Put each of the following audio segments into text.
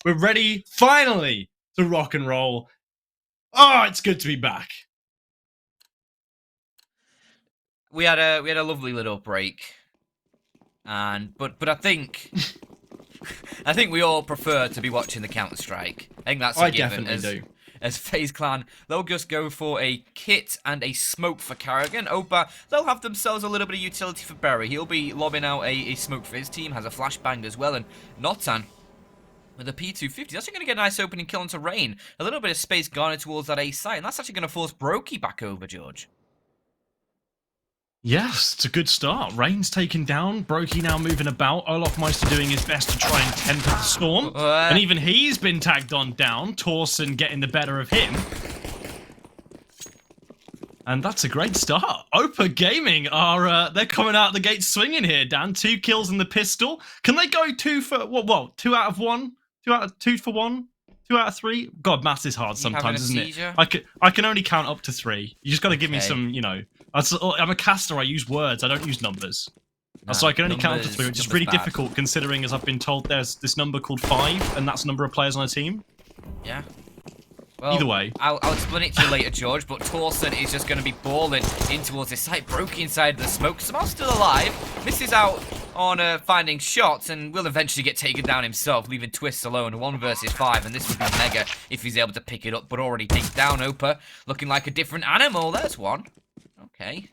We're ready, finally, to rock and roll. Oh, it's good to be back. We had a lovely little break, but I think we all prefer to be watching the Counter-Strike. I think that's a given. Definitely do. As FaZe Clan, they'll just go for a kit and a smoke for Karrigan. OPAA, they'll have themselves a little bit of utility for Berry. He'll be lobbing out a smoke for his team, has a flashbang as well, and Notan with a P250. That's actually going to get a nice opening kill into Rain. A little bit of space garnered towards that A site, and that's actually going to force Brokey back over, George. Yes, it's a good start. Rain's taken down. Brokey now moving about. Olofmeister doing his best to try and temper the storm. And even he's been tagged on down. Torsen getting the better of him. And that's a great start. OPAA Gaming are, they're coming out the gate swinging here, Dan. 2 kills in the pistol. Can they go 2 for, what 2 out of 1? 2 for 1? 2 out of 3? God, maths is hard sometimes, isn't it? I can only count up to 3. You just got to give me some, you know. I'm a caster, I use words, I don't use numbers. No, so I can only count up to 3, which is really difficult considering, as I've been told, there's this number called 5, and that's the number of players on a team. Yeah. Well, either way. I'll explain it to you later, George, but Torsen is just going to be balling in towards this site. Brokey inside the smoke. Somehow still alive. Misses out on finding shots and will eventually get taken down himself, leaving Twists alone. 1 versus 5, and this would be mega if he's able to pick it up, but already taken down. OPAA looking like a different animal. There's one. Okay.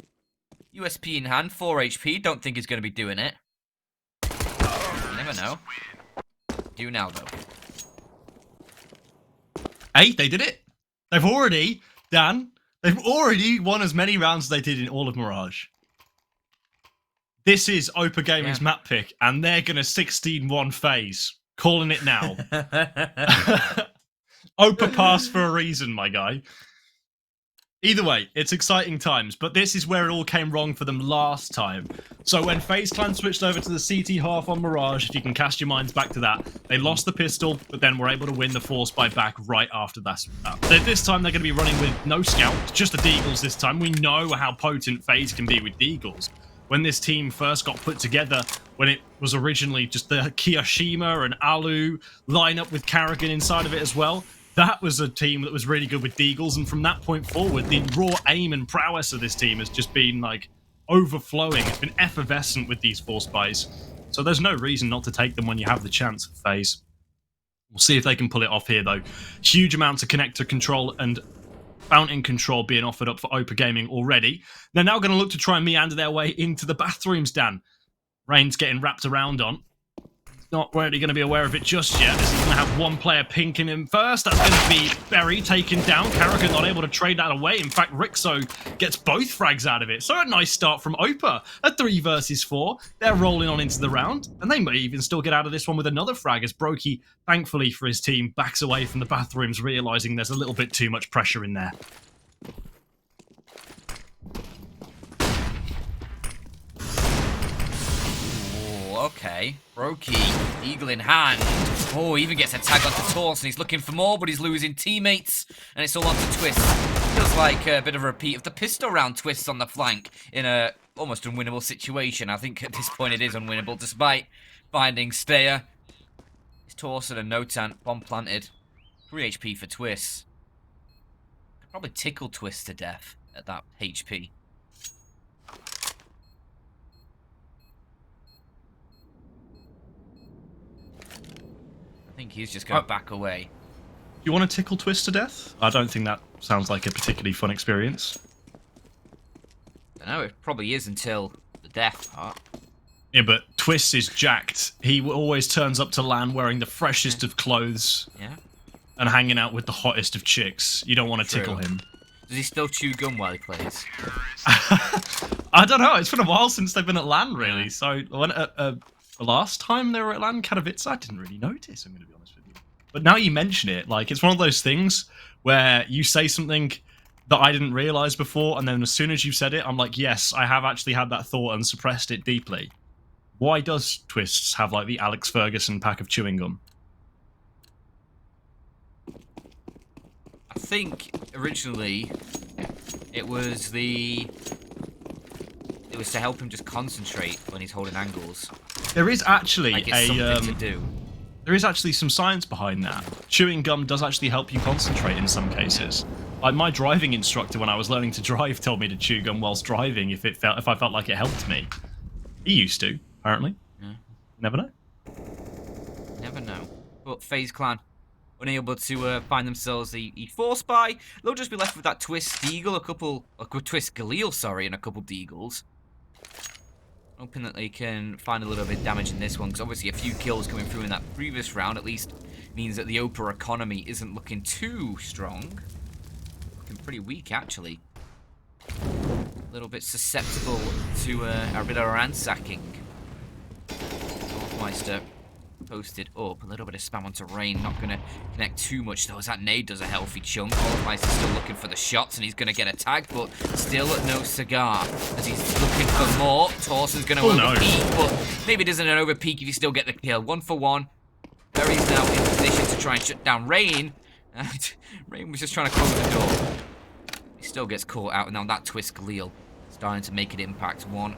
USP in hand, 4 HP. Don't think he's going to be doing it. You never know. Do now, though. Hey, they did it. They've already, Dan, they've already won as many rounds as they did in all of Mirage. This is OPAA Gaming's map pick, and they're going to 16-1 FaZe. Calling it now. OPAA pass for a reason, my guy. Either way, it's exciting times, but this is where it all came wrong for them last time. So when FaZe Clan switched over to the CT half on Mirage, if you can cast your minds back to that, they lost the pistol, but then were able to win the force buy-back right after that. This time they're going to be running with no scout, just the Deagles this time. We know how potent FaZe can be with Deagles. When this team first got put together, when it was originally just the Kiyoshima and Alu lineup with Karrigan inside of it as well, that was a team that was really good with Deagles, and from that point forward, the raw aim and prowess of this team has just been, like, overflowing. It's been effervescent with these force buys. So there's no reason not to take them when you have the chance for FaZe. We'll see if they can pull it off here, though. Huge amounts of connector control and fountain control being offered up for OPAA Gaming already. They're now going to look to try and meander their way into the bathrooms, Dan. Rain's getting wrapped around on. Not really going to be aware of it just yet. This is going to have 1 player pinking him first. That's going to be Berry taken down. Karrigan not able to trade that away. In fact, Rixo gets both frags out of it. So a nice start from OPAA. A 3 versus 4. They're rolling on into the round. And they may even still get out of this one with another frag as Brokey, thankfully for his team, backs away from the bathrooms, realising there's a little bit too much pressure in there. Okay, Brokey, eagle in hand. Oh, even gets a tag onto Torsen. He's looking for more, but he's losing teammates. And it's all on to Twist. Feels like a bit of a repeat of the pistol round Twists on the flank in a almost unwinnable situation. I think at this point it is unwinnable, despite finding Stayer. It's Torsen and Notan, bomb planted. 3 HP for Twist. Could probably tickle Twist to death at that HP. I think he's just going to back away. Do you want to tickle Twist to death? I don't think that sounds like a particularly fun experience. I don't know, it probably is until the death part. Yeah, but Twist is jacked. He always turns up to LAN wearing the freshest of clothes. Yeah. And hanging out with the hottest of chicks. You don't want to tickle him. Does he still chew gum while he plays? I don't know. It's been a while since they've been at LAN, really. So when the last time they were at LAN Katowice, I didn't really notice, I'm going to be honest with you. But now you mention it, like, it's one of those things where you say something that I didn't realise before, and then as soon as you said it, I'm like, yes, I have actually had that thought and suppressed it deeply. Why does Twists have, like, the Alex Ferguson pack of chewing gum? I think, originally, it was to help him just concentrate when he's holding angles. There is actually like it's something to do. There is actually some science behind that. Chewing gum does actually help you concentrate in some cases. Like my driving instructor when I was learning to drive told me to chew gum whilst driving if I felt like it helped me. He used to, apparently. Yeah. Never know. Never know. But FaZe Clan unable to find themselves the E4 spy. They'll just be left with that Twist Deagle, Twist Galil, sorry, and a couple Deagles. Hoping that they can find a little bit of damage in this one, because obviously a few kills coming through in that previous round at least means that the OPAA economy isn't looking too strong. Looking pretty weak, actually. A little bit susceptible to a bit of ransacking. Northmeister posted up. A little bit of spam onto Rain. Not going to connect too much, though, as that nade does a healthy chunk. Northmeister's still looking for the shots, and he's going to get a tag, but still no cigar, as he's looking for more. Torson's going to overpeak, but maybe it isn't an overpeak if you still get the kill. 1 for 1. Berry's now in position to try and shut down Rain. And Rain was just trying to close the door. He still gets caught out, and now that Twist Galil starting to make an impact. 1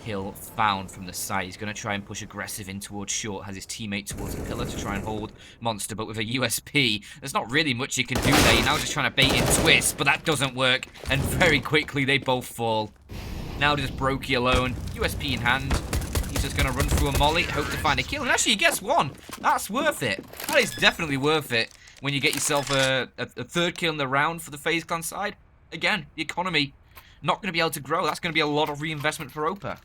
kill found from the side. He's going to try and push aggressive in towards short, has his teammate towards the pillar to try and hold Monster, but with a USP, there's not really much you can do there. You're now just trying to bait in Twist, but that doesn't work, and very quickly they both fall. Now just Brokey alone, USP in hand. He's just going to run through a molly, hope to find a kill, and actually he gets 1. That's worth it. That is definitely worth it when you get yourself a third kill in the round for the FaZe Clan side. Again, the economy not going to be able to grow. That's going to be a lot of reinvestment for OPAA.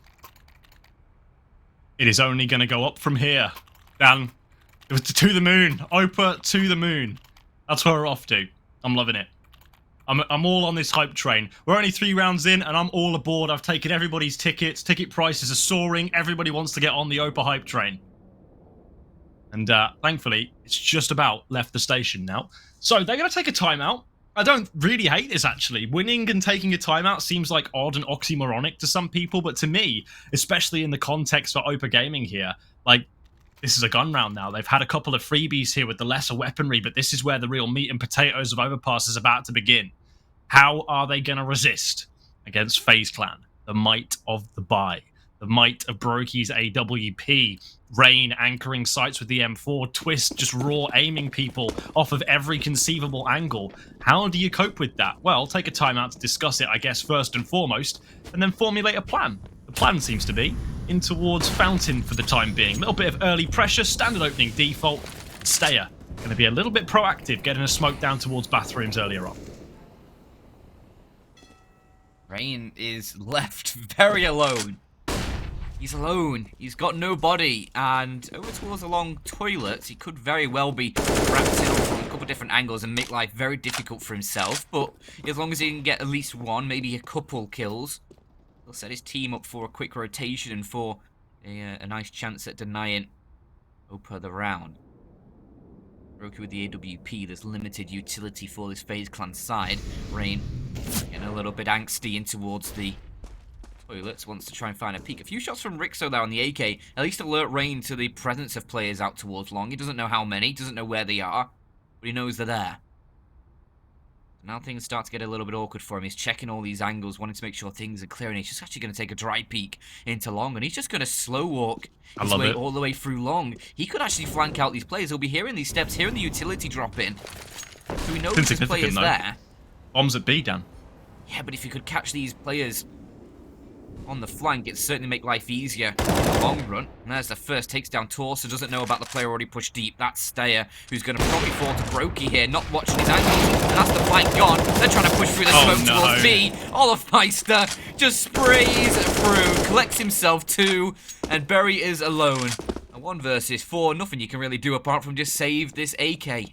It is only going to go up from here. Dan, it was to the moon. OPAA to the moon. That's where we're off to. I'm loving it. I'm all on this hype train. We're only 3 rounds in, and I'm all aboard. I've taken everybody's tickets. Ticket prices are soaring. Everybody wants to get on the OPAA hype train. And thankfully, it's just about left the station now. So they're going to take a timeout. I don't really hate this, actually. Winning and taking a timeout seems like odd and oxymoronic to some people, but to me, especially in the context for OPAA Gaming here, like, this is a gun round now. They've had a couple of freebies here with the lesser weaponry, but this is where the real meat and potatoes of Overpass is about to begin. How are they going to resist against FaZe Clan, the might of the buy, the might of Brokey's AWP, Rain anchoring sights with the M4, Twist just raw aiming people off of every conceivable angle? How do you cope with that? Well, take a time out to discuss it, I guess, first and foremost, and then formulate a plan. The plan seems to be in towards Fountain for the time being. A little bit of early pressure, standard opening default. Stayer going to be a little bit proactive, getting a smoke down towards bathrooms earlier on. Rain is left very alone. He's alone. He's got no body, and over towards the long toilets, he could very well be wrapped in from a couple different angles and make life very difficult for himself. But as long as he can get at least 1, maybe a couple kills, he'll set his team up for a quick rotation and for a nice chance at denying OPAA the round. Brokey with the AWP, there's limited utility for this FaZe Clan side. Rain getting a little bit angsty in towards the toilets, wants to try and find a peek. A few shots from Rixo there on the AK, at least alert Rain to the presence of players out towards long. He doesn't know how many, doesn't know where they are, but he knows they're there. Now things start to get a little bit awkward for him. He's checking all these angles, wanting to make sure things are clear, and he's just actually going to take a dry peek into long, and he's just going to slow walk his way all the way through long. He could actually flank out these players. He'll be hearing these steps, hearing the utility drop in. So we know this player's there. Bombs at B, Dan. Yeah, but if you could catch these players on the flank, it'd certainly make life easier in the long run. And there's the first, takes down Torso, doesn't know about the player already pushed deep. That's Stayer, who's going to probably fall to Brokey here, not watching his angles. And that's the flank gone. They're trying to push through the smoke towards B. Overpass just sprays through, collects himself 2, and Berry is alone. A 1 versus 4, nothing you can really do apart from just save this AK.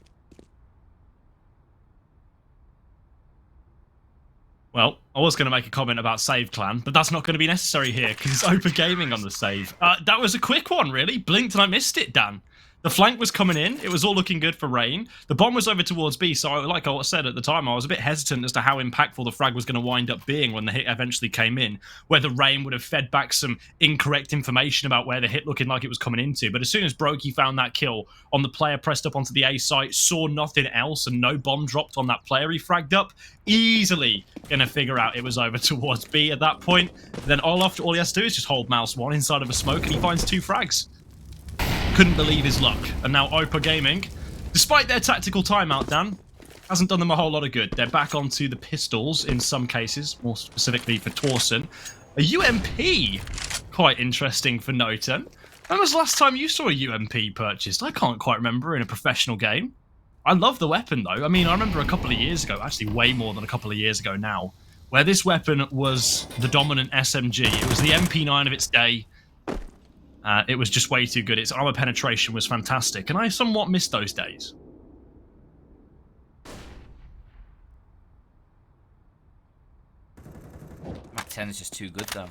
Well, I was going to make a comment about Save Clan, but that's not going to be necessary here, because it's OPAA Gaming on the save. That was a quick one, really. Blinked and I missed it, Dan. The flank was coming in. It was all looking good for Rain. The bomb was over towards B, so like I said at the time, I was a bit hesitant as to how impactful the frag was going to wind up being when the hit eventually came in, whether Rain would have fed back some incorrect information about where the hit looking like it was coming into. But as soon as Brokey found that kill on the player pressed up onto the A site, saw nothing else, and no bomb dropped on that player he fragged up, easily going to figure out it was over towards B at that point. Then all he has to do is just hold mouse 1 inside of a smoke, and he finds 2 frags. couldn't believe his luck. And now OPAA Gaming, despite their tactical timeout, Dan, hasn't done them a whole lot of good. They're back onto the pistols in some cases, more specifically for Torsen. A UMP, quite interesting for Noten. When was the last time you saw a UMP purchased? I can't quite remember in a professional game. I love the weapon, though. I mean, I remember a couple of years ago, actually way more than a couple of years ago now, where this weapon was the dominant SMG. It was the MP9 of its day. It was just way too good. Its armor penetration was fantastic, and I somewhat miss those days. Mac 10 is just too good, though.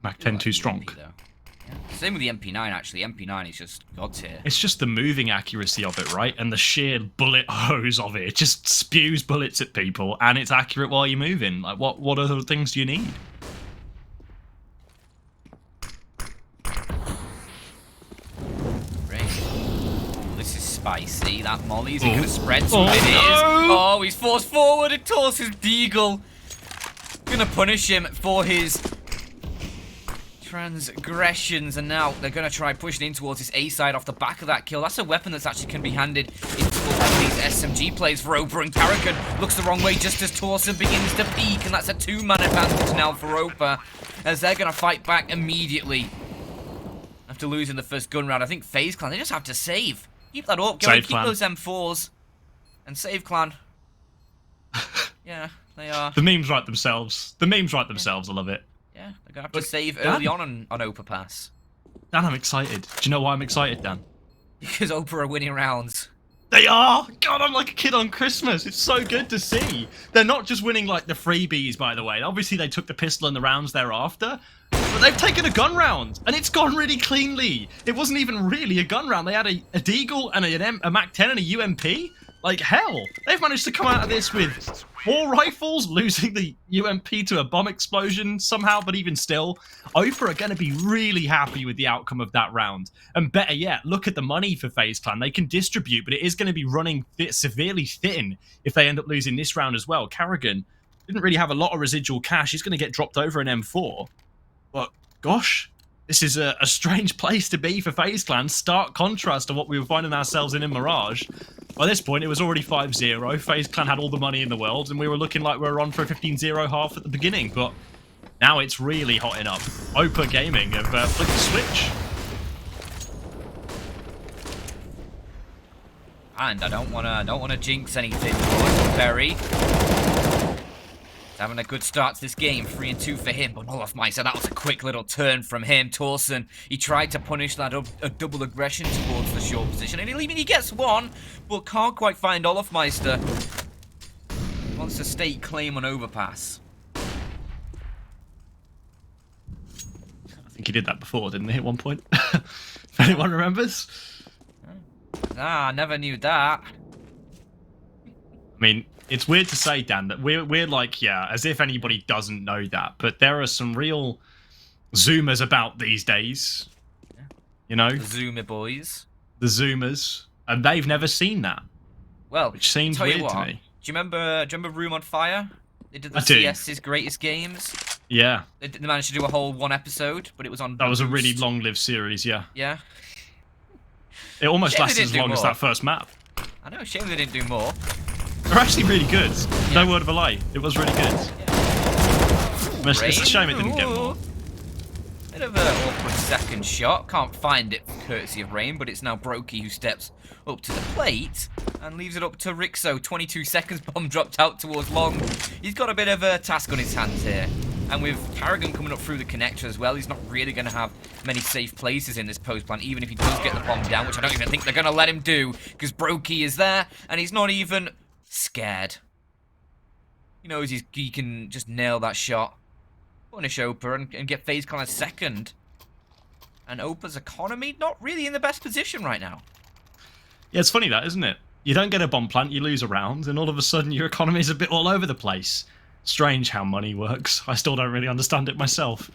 Mac 10 too strong. MP, yeah. Same with the MP9, actually. MP9 is just god tier. It's just the moving accuracy of it, right? And the sheer bullet hose of it. It just spews bullets at people, and it's accurate while you're moving. Like, what other things do you need? This is spicy. That molly, is he going to spread some? It is. Oh, he's forced forward. It tosses Deagle. Going to punish him for his transgressions, and now they're going to try pushing in towards this A side off the back of that kill. That's a weapon that's actually can be handed into these SMG plays for OPAA, and Carrigan looks the wrong way just as Torsen begins to peek, and that's a 2-man advantage now for OPAA, as they're going to fight back immediately after losing the first gun round. I think FaZe Clan, they just have to save. Keep that up, go and keep those M4s, and save Clan. Yeah, they are. The memes write themselves. The memes write themselves, I love it. Yeah, they're going to have to save early on Overpass. Dan, I'm excited. Do you know why I'm excited, Dan? Because OPAA are winning rounds. They are! God, I'm like a kid on Christmas. It's so good to see. They're not just winning like the freebies, by the way. Obviously, they took the pistol and the rounds thereafter. But they've taken a gun round, and it's gone really cleanly. It wasn't even really a gun round. They had a Deagle and a Mac 10 and a UMP. Like, hell, they've managed to come out of this with 4 rifles, losing the UMP to a bomb explosion somehow, but even still, OPAA are going to be really happy with the outcome of that round. And better yet, look at the money for FaZe Clan. They can distribute, but it is going to be running severely thin if they end up losing this round as well. Carrigan didn't really have a lot of residual cash. He's going to get dropped over an M4. But, gosh, this is a strange place to be for FaZe Clan. Stark contrast to what we were finding ourselves in Mirage. By this point, it was already 5-0. FaZe Clan had all the money in the world, and we were looking like we were on for a 15-0 half at the beginning. But now it's really hotting up. OPAA Gaming have flicked the switch. And I don't wanna jinx anything. But Berry having a good start to this game, 3-2 for him, but Olofmeister, that was a quick little turn from him. Torsen, he tried to punish that a double aggression towards the short position, and he gets one, but can't quite find Olofmeister. Wants to stake claim on Overpass. I think he did that before, didn't he, at one point? If anyone remembers. Ah, I never knew that. I mean, it's weird to say, Dan, that we're like, yeah, as if anybody doesn't know that, but there are some real Zoomers about these days. Yeah. You know? The Zoomer boys. The Zoomers. And they've never seen that. Well, which seems weird to me. Do you remember Room on Fire? They did the CS's greatest games. Yeah. They managed to do a whole 1 episode, but it was on That was Boost. a really long-lived series, yeah. Yeah. It almost lasted as long as that first map. I know, shame they didn't do more. They're actually really good. Yeah. No word of a lie. It was really good. Yeah. It's a shame it didn't get more. Bit of an awkward second shot. Can't find it courtesy of Rain, but it's now Brokey who steps up to the plate and leaves it up to Rixo. 22 seconds, bomb dropped out towards Long. He's got a bit of a task on his hands here. And with Carrigan coming up through the connector as well, he's not really going to have many safe places in this post plant, even if he does get the bomb down, which I don't even think they're going to let him do, because Brokey is there, and he's not even scared. He knows he can just nail that shot, punish OPAA, and get FaZe Clan a second. And OPAA's economy not really in the best position right now. Yeah, it's funny that, isn't it? You don't get a bomb plant, you lose a round, and all of a sudden your economy is a bit all over the place. Strange how money works. I still don't really understand it myself,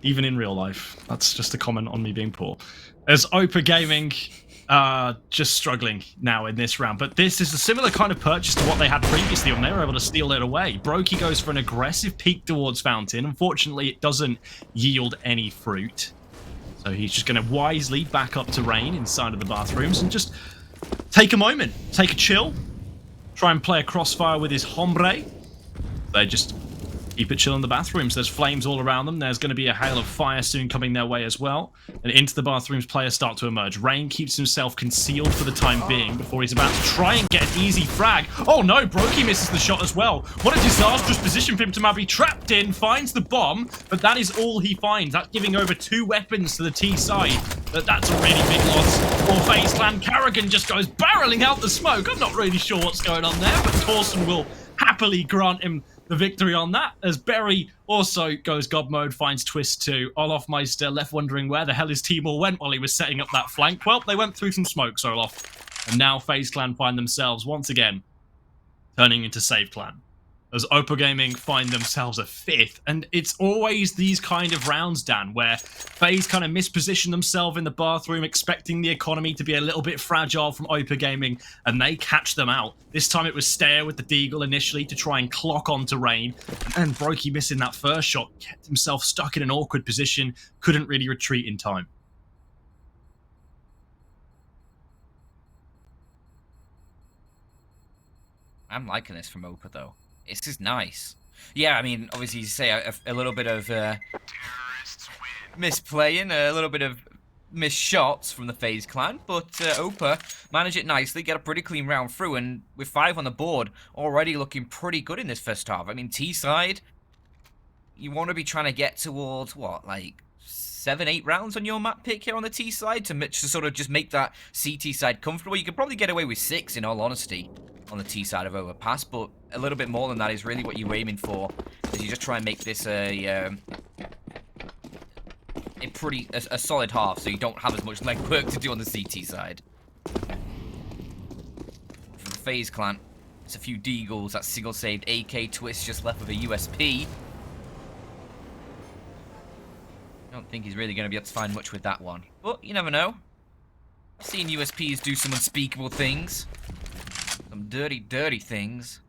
even in real life. That's just a comment on me being poor. As OPAA Gaming Just struggling now in this round. But this is a similar kind of purchase to what they had previously when they were able to steal it away. Brokey goes for an aggressive peek towards Fountain. Unfortunately, it doesn't yield any fruit. So he's just going to wisely back up to Rain inside of the bathrooms and just take a moment, take a chill, try and play a crossfire with his hombre. They just keep it chill in the bathrooms. There's flames all around them. There's going to be a hail of fire soon coming their way as well. And into the bathrooms, players start to emerge. Rain keeps himself concealed for the time being before he's about to try and get an easy frag. Oh no, Brokey misses the shot as well. What a disastrous position for him to now be trapped in. Finds the bomb, but that is all he finds. That's giving over 2 weapons to the T side. But that's a really big loss for FaZe Clan. Karrigan just goes barreling out the smoke. I'm not really sure what's going on there, but Torsen will happily grant him the victory on that, as Berry also goes God mode, finds Twist too. Olaf Meister left wondering where the hell his team all went while he was setting up that flank. Well, they went through some smoke, Olaf. And now FaZe Clan find themselves, once again, turning into Save Clan. As OPAA Gaming find themselves a 5th. And it's always these kind of rounds, Dan, where FaZe kind of misposition themselves in the bathroom, expecting the economy to be a little bit fragile from OPAA Gaming, and they catch them out. This time it was Stair with the Deagle initially to try and clock onto Rain. And Brokey missing that first shot, kept himself stuck in an awkward position, couldn't really retreat in time. I'm liking this from OPAA, though. This is nice. Yeah, I mean, obviously, you say a little bit of misplaying, a little bit of missed shots from the FaZe Clan, but OPAA managed it nicely, get a pretty clean round through, and with 5 on the board, already looking pretty good in this first half. I mean, T-side, you want to be trying to get towards, what, like 7, 8 rounds on your map pick here on the T side to sort of just make that CT side comfortable. You could probably get away with 6, in all honesty, on the T side of Overpass, but a little bit more than that is really what you're aiming for, as you just try and make this a solid half, so you don't have as much legwork to do on the CT side. For the FaZe Clan, it's a few Deagles, that single saved AK Twist just left with a USP. I don't think he's really going to be able to find much with that one, but you never know. I've seen USPs do some unspeakable things. Some dirty, dirty things.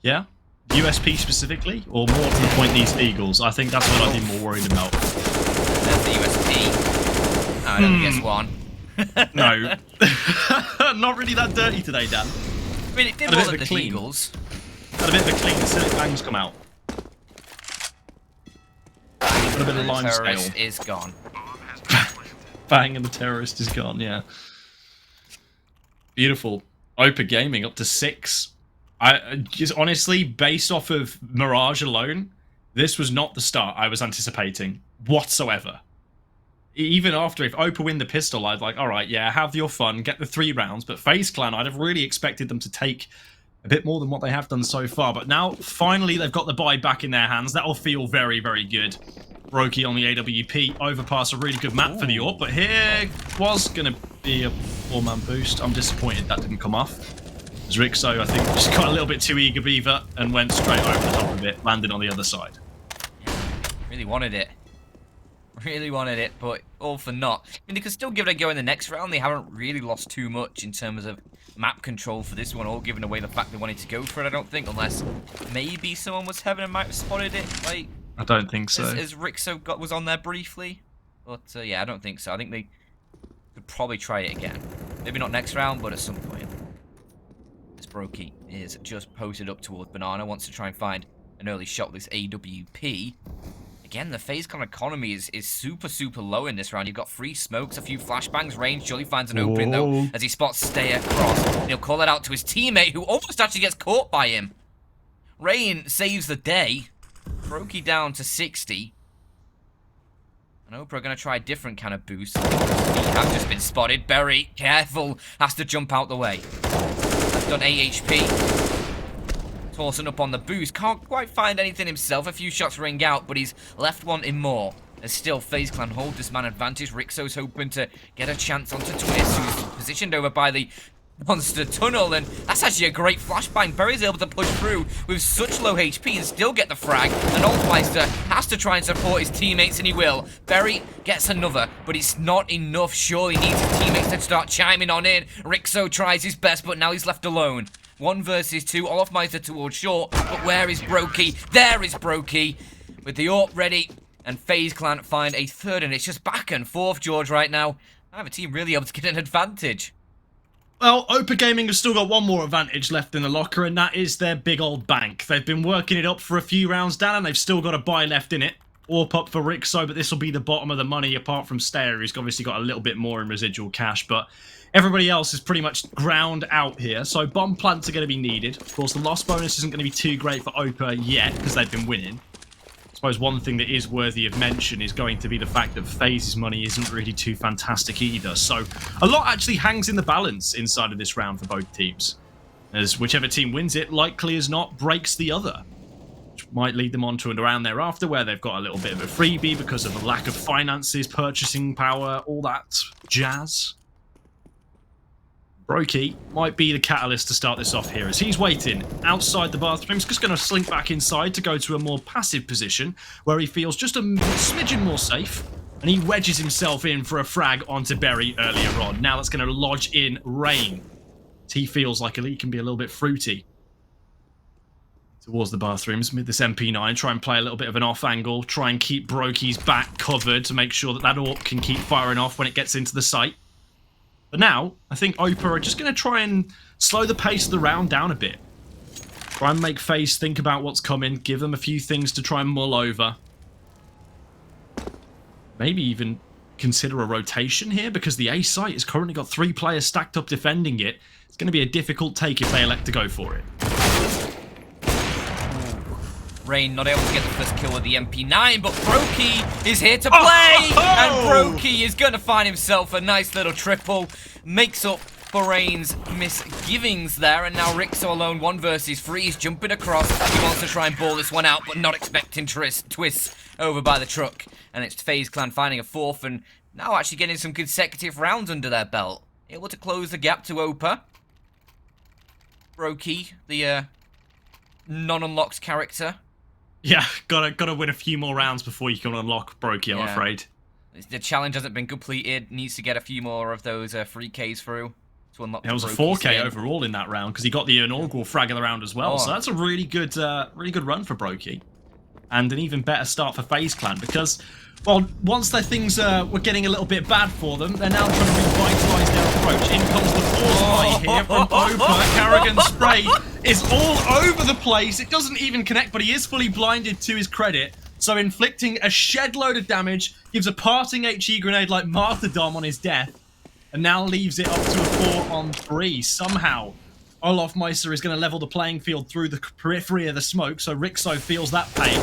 Yeah? USP specifically? Or more to the point, these Eagles? I think that's what I'd be more worried about. There's the USP. I don't think it's one. No. Not really that dirty today, Dan. I mean, it did more than the Eagles. Had a bit of a clean, the Cynic Bangs come out. Got a bit of lime scale. Terrorist is gone. Bang, and the terrorist is gone, yeah. Beautiful. OPAA Gaming up to 6. I just honestly, based off of Mirage alone, this was not the start I was anticipating whatsoever. Even after, if OPAA win the pistol, I'd like, alright, yeah, have your fun, get the 3 rounds, but FaZe Clan, I'd have really expected them to take a bit more than what they have done so far, but now, finally, they've got the buy back in their hands. That'll feel very, very good. Brokey on the AWP, Overpass, a really good map for the AWP, but here was going to be a 4-man boost. I'm disappointed that didn't come off. As Rixo, I think, just got a little bit too eager beaver and went straight over the top of it, landed on the other side. Yeah, really wanted it. Really wanted it, but all for naught. I mean, they could still give it a go in the next round. They haven't really lost too much in terms of map control for this one, all giving away the fact they wanted to go for it, I don't think, unless maybe someone was heaven and might have spotted it, like... I don't think so. As Rixo was on there briefly. But, yeah, I don't think so. I think they could probably try it again. Maybe not next round, but at some point. This Brokey is just posted up towards Banana, wants to try and find an early shot with this AWP. Again, the FaZe Clan economy is super, super low in this round. You've got 3 smokes, a few flashbangs. Rain surely finds an opening, though, as he spots Stay across. And he'll call it out to his teammate, who almost actually gets caught by him. Rain saves the day. Brokey down to 60. And OPAA are going to try a different kind of boost. He has just been spotted. Berry, careful, has to jump out the way. That's done AHP. Torsen up on the boost. Can't quite find anything himself. A few shots ring out, but he's left wanting more. There's still FaZe Clan hold this man advantage. Rixo's hoping to get a chance onto Twist, who's positioned over by the monster tunnel, and that's actually a great flashbang. Berry's able to push through with such low HP and still get the frag, and Altmeister has to try and support his teammates, and he will. Berry gets another, but it's not enough. Surely needs his teammates to start chiming on in. Rixo tries his best, but now he's left alone. 1 versus 2, Olofmeister towards short, but where is Brokey? There is Brokey, with the AWP ready, and FaZe Clan find a third, and it's just back and forth, George, right now. I have a team really able to get an advantage. Well, OPAA Gaming has still got one more advantage left in the locker, and that is their big old bank. They've been working it up for a few rounds down, and they've still got a buy left in it. AWP up for Rixo, but this will be the bottom of the money, apart from Stayer, who's obviously got a little bit more in residual cash, but everybody else is pretty much ground out here, so bomb plants are going to be needed. Of course, the loss bonus isn't going to be too great for OPAA yet, because they've been winning. I suppose one thing that is worthy of mention is going to be the fact that FaZe's money isn't really too fantastic either. So a lot actually hangs in the balance inside of this round for both teams, as whichever team wins it, likely as not, breaks the other, which might lead them on to a round thereafter where they've got a little bit of a freebie because of a lack of finances, purchasing power, all that jazz. Brokey might be the catalyst to start this off here, as he's waiting outside the bathroom. He's just going to slink back inside to go to a more passive position where he feels just a smidgen more safe, and he wedges himself in for a frag onto Berry earlier on. Now that's going to lodge in Rain. He feels like he can be a little bit fruity towards the bathrooms with this MP9, try and play a little bit of an off angle, try and keep Brokey's back covered to make sure that that AWP can keep firing off when it gets into the site. But now, I think OPAA are just going to try and slow the pace of the round down a bit. Try and make FaZe think about what's coming, give them a few things to try and mull over. Maybe even consider a rotation here, because the A site has currently got 3 players stacked up defending it. It's going to be a difficult take if they elect to go for it. Rain not able to get the first kill with the MP9, but Brokey is here to play! And Brokey is going to find himself a nice little triple. Makes up for Rain's misgivings there, and now Rixo alone, 1 versus 3. He's jumping across. He wants to try and ball this one out, but not expecting twists over by the truck. And it's FaZe Clan finding a 4th, and now actually getting some consecutive rounds under their belt. Able to close the gap to OPAA. Brokey, the non-unlocked character. Yeah, gotta win a few more rounds before you can unlock Brokey, I'm afraid. The challenge hasn't been completed. Needs to get a few more of those 3Ks through to unlock. It was a 4K overall in that round because he got the inaugural frag of the round as well. So that's a really good run for Brokey, and an even better start for FaZe Clan because, well, once their things were getting a little bit bad for them, they're now trying to revitalise their approach. In comes the force fight here from OPAA. Karrigan's spray is all over the place. It doesn't even connect, but he is fully blinded to his credit. So inflicting a shed load of damage, gives a parting HE grenade like martyrdom on his death, and now leaves it up to a 4-on-3. Somehow, Olofmeister is going to level the playing field through the periphery of the smoke, so Rixo feels that pain.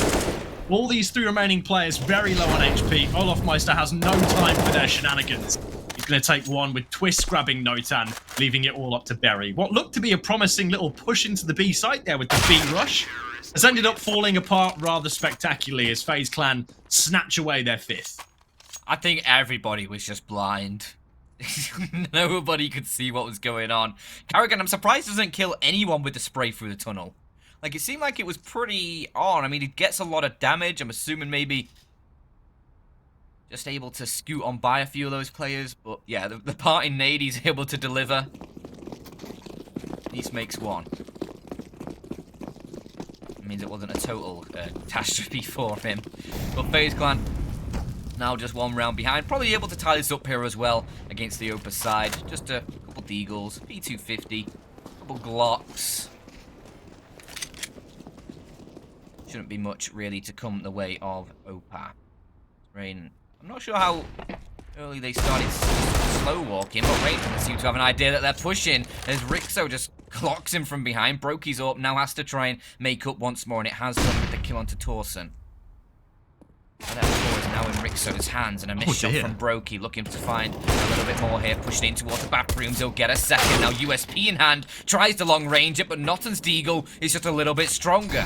All these 3 remaining players very low on HP. Olofmeister has no time for their shenanigans. He's going to take one with Twist grabbing Notan, leaving it all up to Berry. What looked to be a promising little push into the B site there with the B rush has ended up falling apart rather spectacularly as FaZe Clan snatch away their 5th. I think everybody was just blind. Nobody could see what was going on. Karrigan, I'm surprised doesn't kill anyone with the spray through the tunnel. Like, it seemed like it was pretty on. I mean, it gets a lot of damage. I'm assuming maybe just able to scoot on by a few of those players. But, yeah, the parting nade he's able to deliver. East makes 1. It means it wasn't a total catastrophe for him. But FaZe Clan now just 1 round behind. Probably able to tie this up here as well against the OPAA side. Just a couple Deagles, P250, a couple Glocks. Shouldn't be much really to come the way of OPAA. Rain, I'm not sure how early they started slow walking, but Rain doesn't seem to have an idea that they're pushing as Rixo just clocks him from behind. Brokey's up, now has to try and make up once more, and it has done with the kill onto Torsen. And that ball is now in Rixo's hands, and a missed shot from Brokey, looking to find a little bit more here, pushing in towards the bathrooms. He'll get a second. Now USP in hand, tries to long range it, but Notton's Deagle is just a little bit stronger.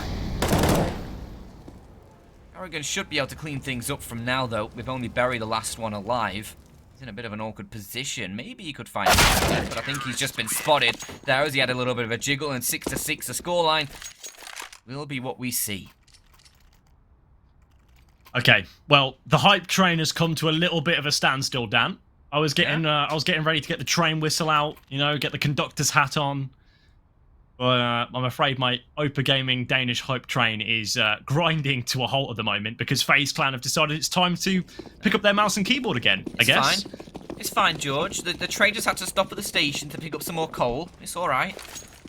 Karrigan should be able to clean things up from now, though, with only Berry the last one alive. in a bit of an awkward position. Maybe he could find it, but I think he's just been spotted there as he had a little bit of a jiggle, and 6-6 the scoreline will be what we see. Okay, well, the hype train has come to a little bit of a standstill, Dan. I was getting ready to get the train whistle out, you know, get the conductor's hat on. But I'm afraid my OPAA Gaming Danish hype train is grinding to a halt at the moment because FaZe Clan have decided it's time to pick up their mouse and keyboard again, I guess. Fine. It's fine, George. The train just had to stop at the station to pick up some more coal. It's all right.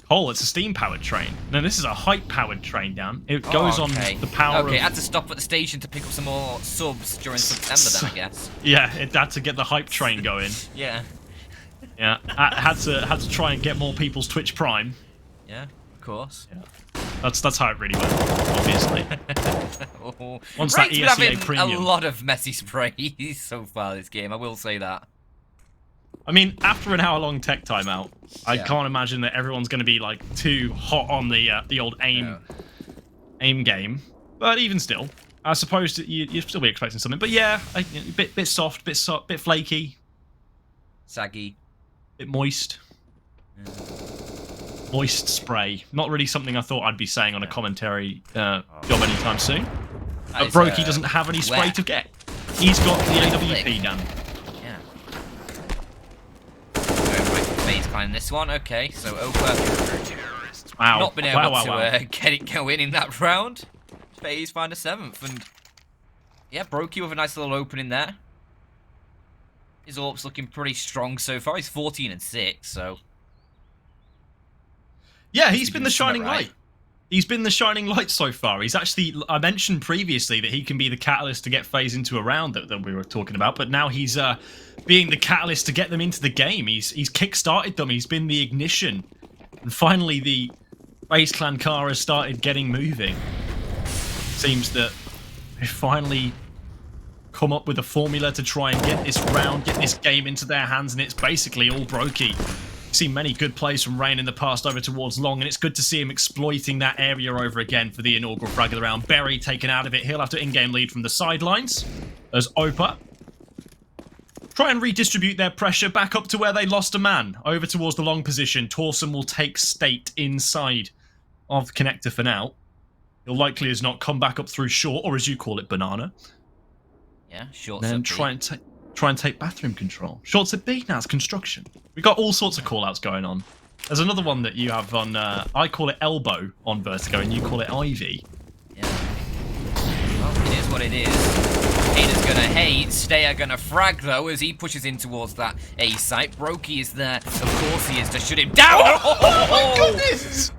Coal, it's a steam-powered train. No, this is a hype-powered train, Dan. It goes on the power of... Okay, it had to stop at the station to pick up some more subs during September then, I guess. Yeah, it had to get the hype train going. Yeah. Yeah, had to try and get more people's Twitch Prime. Yeah, of course. Yeah. That's how it really went, obviously. Once Rake's that been ESEA having premium. a lot of messy sprays so far this game, I will say that. I mean, after an hour-long tech timeout, I can't imagine that everyone's going to be like too hot on the old aim game. But even still, I suppose that you'd still be expecting something. But yeah, a bit soft, bit flaky, saggy, bit moist. Yeah. Moist spray. Not really something I thought I'd be saying on a commentary job anytime soon. But Brokey doesn't have any spray to get. He's got the AWP, Dan. Yeah. Going right for FaZe Clan in this one. Okay, so OPAA not been able to get it going in that round. FaZe find a 7th, and yeah, Brokey with a nice little opening there. His AWP's looking pretty strong so far. He's 14-6, so. Yeah, he's been the shining light. He's been the shining light so far. He's actually, I mentioned previously that he can be the catalyst to get FaZe into a round that we were talking about, but now he's being the catalyst to get them into the game. He's kick-started them. He's been the ignition. And finally, the FaZe Clan car has started getting moving. Seems that they finally come up with a formula to try and get this round, get this game into their hands, and it's basically all Brokey. Seen many good plays from Rain in the past over towards Long, and it's good to see him exploiting that area over again for the inaugural frag of the round. Berry taken out of it. He'll have to in-game lead from the sidelines as OPAA try and redistribute their pressure back up to where they lost a man. Over towards the Long position. Torsen will take state inside of the connector for now. He'll likely as not come back up through short, or as you call it, banana. Yeah, short. Then try and take bathroom control. Shorts at B, now it's construction. We've got all sorts of call-outs going on. There's another one that you have on, I call it elbow on Vertigo, and you call it Ivy. Yeah. Well, it is what it is. Haters gonna hate, Stayer gonna frag though, as he pushes in towards that A site. Brokey is there, of course he is, to shut him down! Oh my goodness!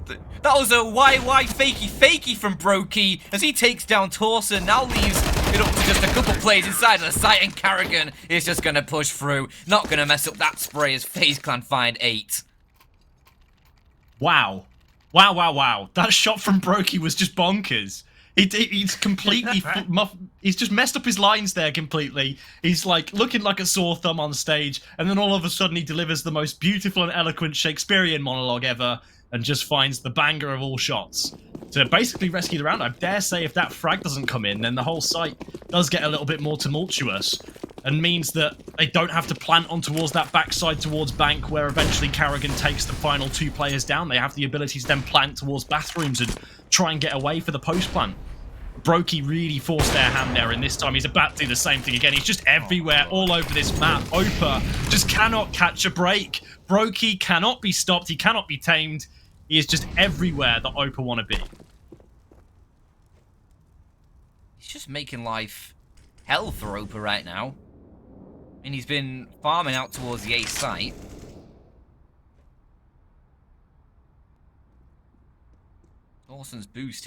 That was a YY fakey from Brokey, as he takes down Torsen, now leaves it up to just a couple plays inside of the site, and Carrigan is just going to push through. Not going to mess up that spray as FaZe Clan find 8. Wow. Wow. That shot from Brokey was just bonkers. He's completely... he's just messed up his lines there completely. He's like looking like a sore thumb on stage, and then all of a sudden he delivers the most beautiful and eloquent Shakespearean monologue ever, and just finds the banger of all shots to basically rescue the round. I dare say if that frag doesn't come in, then the whole site does get a little bit more tumultuous, and means that they don't have to plant on towards that backside towards bank, where eventually Carrigan takes the final 2 players down. They have the ability to then plant towards bathrooms and try and get away for the post plant. Brokey really forced their hand there, and this time he's about to do the same thing again. He's just everywhere, all over this map. OPAA just cannot catch a break. Brokey cannot be stopped. He cannot be tamed. He is just everywhere that OPAA want to be. He's just making life hell for OPAA right now. I mean, he's been farming out towards the A site. Dawson's boost.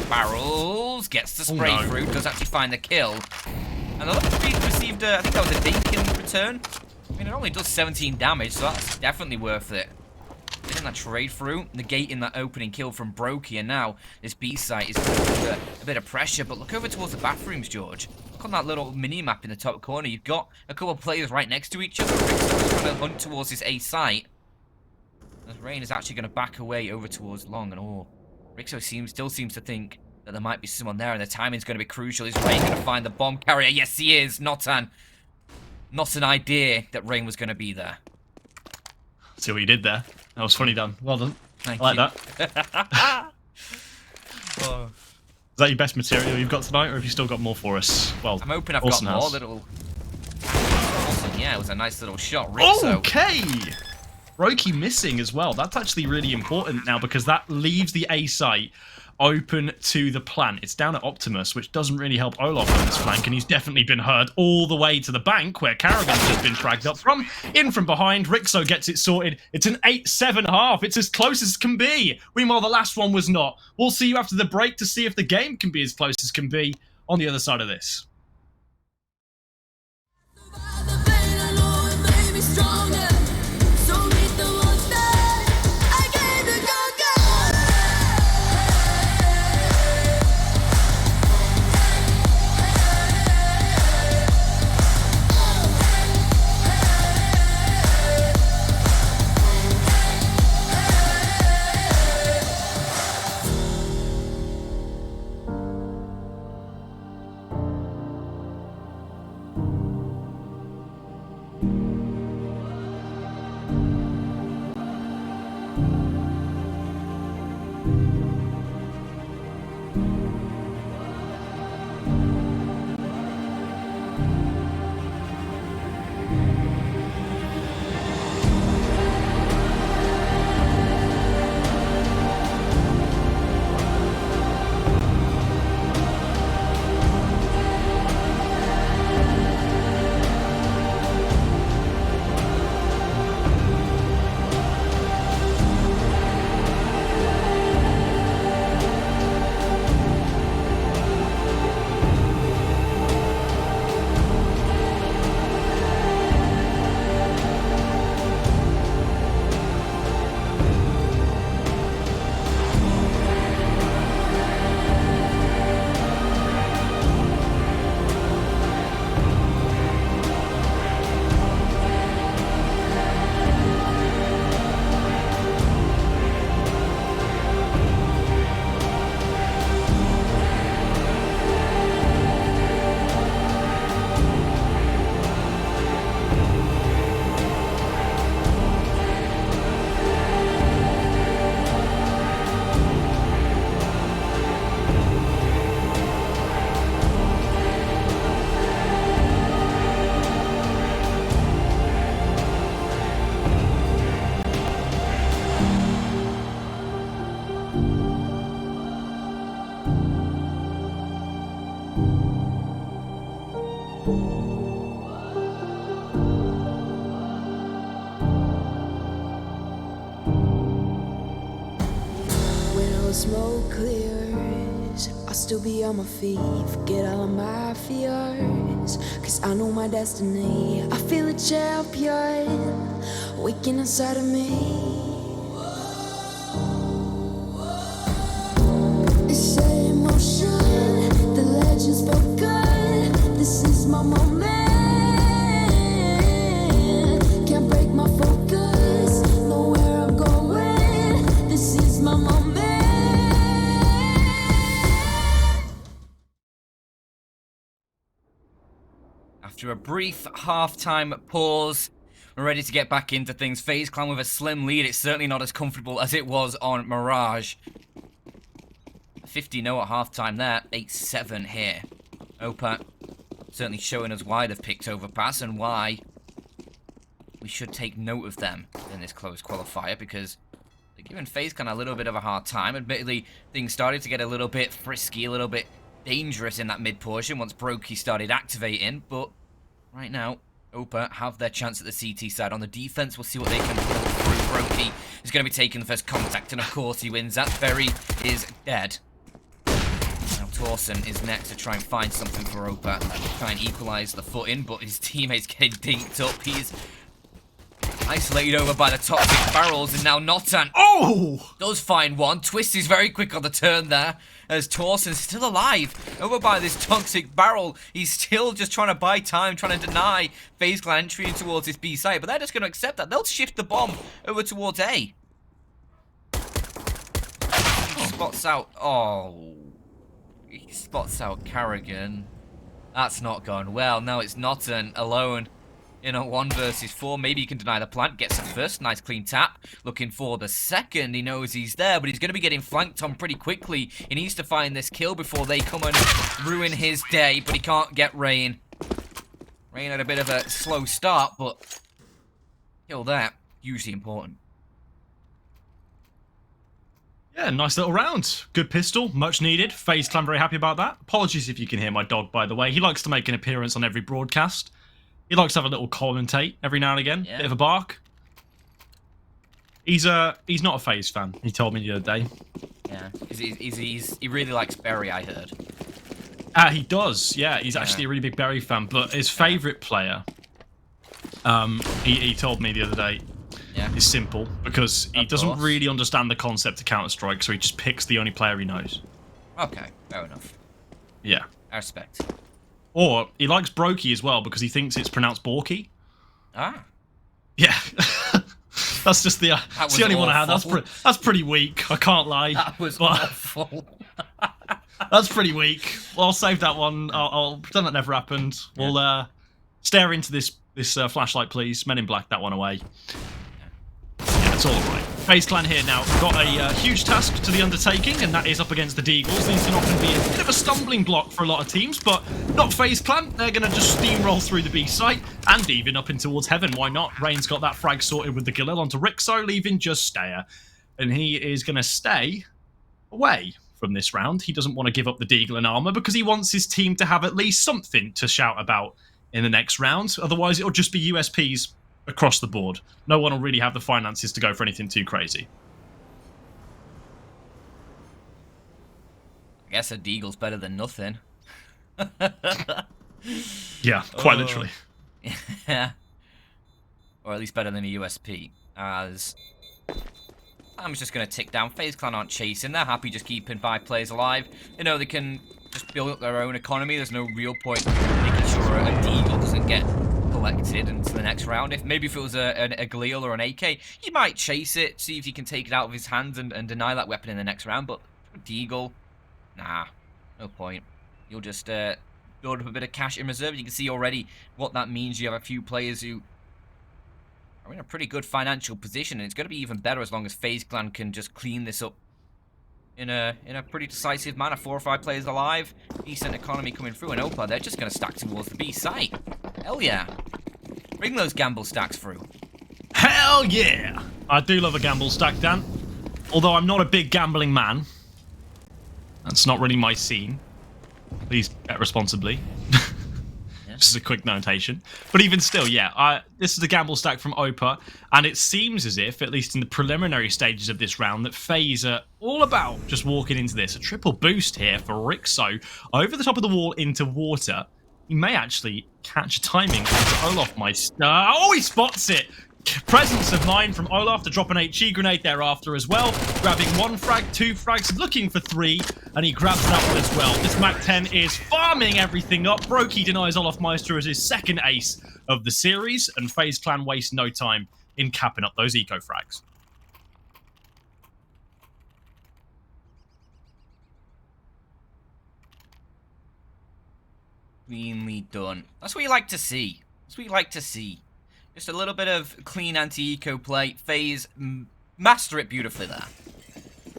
Barrels, gets the spray through, does actually find the kill. And the Speed received, I think that was a dink in return. I mean, it only does 17 damage, so that's definitely worth it. Getting that trade through, negating that opening kill from Brokey, and now this B site is under a bit of pressure. But look over towards the bathrooms, George. Look on that little mini-map in the top corner. You've got a couple of players right next to each other. Rixo's trying to hunt towards this A site. As Rain is actually going to back away over towards Long, and Rixo still seems to think that there might be someone there, and the timing's going to be crucial. Is Rain going to find the bomb carrier? Yes, he is. Notan not an idea that rain was going to be there. See what you did there? That was funny done. Well done. Thank I you. like that. Oh. Is that your best material you've got tonight, or have you still got more for us? Well, I'm hoping I've Orson got more has. little... Awesome, yeah, it was a nice little shot. Rizzo. Okay! Roki missing as well. That's actually really important now because that leaves the A site open to the plant. It's down at Optimus, which doesn't really help Olaf on this flank, and he's definitely been heard all the way to the bank where Carrigan's just been fragged up from. In from behind, Rixo gets it sorted. It's an 8-7 half. It's as close as can be. Meanwhile, the last one was not. We'll see you after the break to see if the game can be as close as can be on the other side of this. Smoke clears, I'll still be on my feet. Forget all of my fears, cause I know my destiny. I feel a champion waking inside of me. It's in motion, the legend's spoken. This is my moment. Can't break my focus, know where I'm going. This is my moment. After a brief halftime pause, we're ready to get back into things. FaZe Clan with a slim lead. It's certainly not as comfortable as it was on Mirage. 50-0 at halftime there. 8-7 here. OPAA certainly showing us why they've picked Overpass and why we should take note of them in this closed qualifier, because they're giving FaZe Clan a little bit of a hard time. Admittedly, things started to get a little bit frisky, a little bit dangerous in that mid portion once Brokey started activating, but right now, OPAA have their chance at the CT side. On the defense, we'll see what they can pull through. Brokey is going to be taking the first contact, and of course he wins that. Berry is dead. Now Torsen is next to try and find something for OPAA. Try and equalise the footing, but his teammate's getting dinked up. He's isolated over by the toxic barrels, and now Notan does find one. Twist is very quick on the turn there, as Torsen's still alive over by this toxic barrel. He's still just trying to buy time, trying to deny FaZe Clan entry in towards this B site, but they're just going to accept that. They'll shift the bomb over towards A. He spots out... Oh. He spots out Carrigan. That's not gone well. Now it's Notan alone in a 1 versus 4. Maybe he can deny the plant. Gets the first. Nice clean tap. Looking for the second. He knows he's there, but he's going to be getting flanked on pretty quickly. He needs to find this kill before they come and ruin his day, but he can't get Rain. Rain had a bit of a slow start, but kill that. Hugely important. Yeah, nice little round. Good pistol, much needed. FaZe Clan very happy about that. Apologies if you can hear my dog, by the way. He likes to make an appearance on every broadcast. He likes to have a little commentate every now and again. Yeah. Bit of a bark. He's not a FaZe fan. He told me the other day. Yeah, he really likes Berry, I heard. He does. Yeah, he's actually a really big Berry fan. But his favourite player, he told me the other day, is Simple, because he doesn't really understand the concept of Counter-Strike, so he just picks the only player he knows. Okay, fair enough. Yeah. I respect. Or he likes Brokey as well because he thinks it's pronounced Borky. Ah. Yeah. That's just the only one I had. That's pretty weak. I can't lie. That was awful. That's pretty weak. Well, I'll save that one. I'll pretend that never happened. Yeah. We'll stare into this flashlight, please. Men in Black that one away. Yeah, it's all right. FaZe Clan here now. Got a huge task to the undertaking, and that is up against the Deagles. These can often be a bit of a stumbling block for a lot of teams, but not FaZe Clan. They're going to just steamroll through the B site and even up in towards heaven. Why not? Rain's got that frag sorted with the Galil onto Rixo, leaving just Stayer. And he is going to stay away from this round. He doesn't want to give up the Deagle and armor because he wants his team to have at least something to shout about in the next round. Otherwise, it'll just be USPs across the board. No one will really have the finances to go for anything too crazy. I guess a Deagle's better than nothing. Yeah, quite literally. Yeah. Or at least better than a USP. As I'm just going to tick down. FaZe Clan aren't chasing. They're happy just keeping 5 players alive. You know, they can just build up their own economy. There's no real point making sure a Deagle doesn't get collected into the next round. If it was a Galil or an AK, you might chase it, see if you can take it out of his hands and deny that weapon in the next round. But Deagle, nah, no point. You'll just build up a bit of cash in reserve. You can see already what that means. You have a few players who are in a pretty good financial position, and it's going to be even better as long as FaZe Clan can just clean this up in a pretty decisive manner. 4 or 5 players alive, decent economy coming through, and OPAA, they're just going to stack towards the B site. Hell yeah. Bring those gamble stacks through. Hell yeah! I do love a gamble stack, Dan. Although I'm not a big gambling man. That's not really my scene. Please bet responsibly. Just a quick notation. But even still, yeah, this is a gamble stack from OPAA, and it seems as if, at least in the preliminary stages of this round, that FaZe are all about just walking into this. A triple boost here for Rixo over the top of the wall into water. He may actually catch timing onto Olaf Meister. Oh, he spots it! Presence of mind from Olaf to drop an HE grenade thereafter as well. Grabbing 1 frag, 2 frags, looking for 3, and he grabs that one as well. This MAC-10 is farming everything up. Brokey denies Olaf Meister as his second ace of the series, and FaZe Clan waste no time in capping up those eco frags. Cleanly done. That's what you like to see. That's what you like to see. Just a little bit of clean anti-eco play. FaZe master it beautifully there.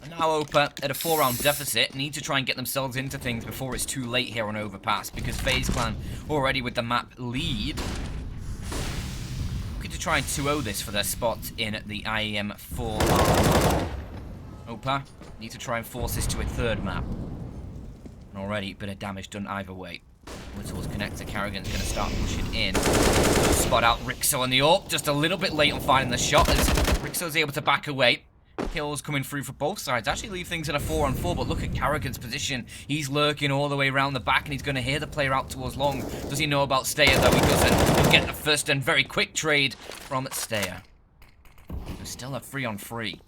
And now OPAA at a 4-round deficit need to try and get themselves into things before it's too late here on Overpass, because FaZe Clan already with the map lead. Looking to try and 2-0 this for their spot in the IEM Fall. OPAA need to try and force this to a 3rd map. And already a bit of damage done either way. Little's connector, Carrigan's going to start pushing in. Spot out Rixo on the AWP, just a little bit late on finding the shot as Rixo's able to back away. Kills coming through for both sides. Actually leave things in a 4-on-4, but look at Carrigan's position. He's lurking all the way around the back, and he's going to hear the player out towards long. Does he know about Stayer, though? He doesn't. He'll get the first and very quick trade from Stayer. There's still a 3-on-3.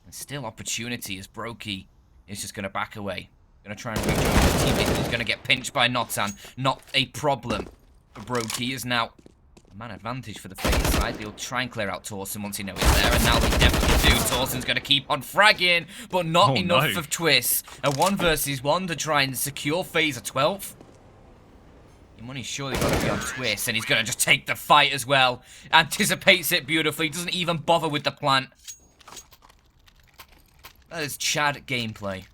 And still opportunity as Brokey is just going to back away. Going to try and rejoin his teammate who's going to get pinched by Notan. Not a problem for Brokey. Is now a man advantage for the FaZe side. They'll try and clear out Torsen once he knows he's there, and now they definitely do. Torsen's going to keep on fragging, but not enough of Twist. A 1 versus 1 to try and secure FaZe a 12th. Your money's surely got to be on Twist, and he's going to just take the fight as well. Anticipates it beautifully, doesn't even bother with the plant. That is Chad gameplay.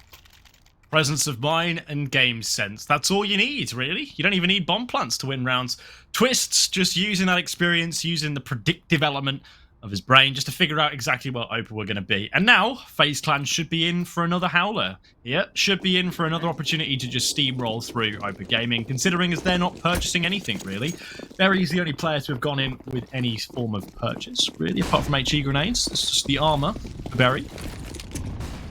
Presence of mind and game sense. That's all you need, really. You don't even need bomb plants to win rounds. Twists, just using that experience, using the predictive element of his brain just to figure out exactly what OPAA were going to be. And now, FaZe Clan should be in for another howler. Yeah, should be in for another opportunity to just steamroll through OPAA Gaming, considering as they're not purchasing anything, really. Barry's the only player to have gone in with any form of purchase, really, apart from HE grenades. It's just the armor for Barry.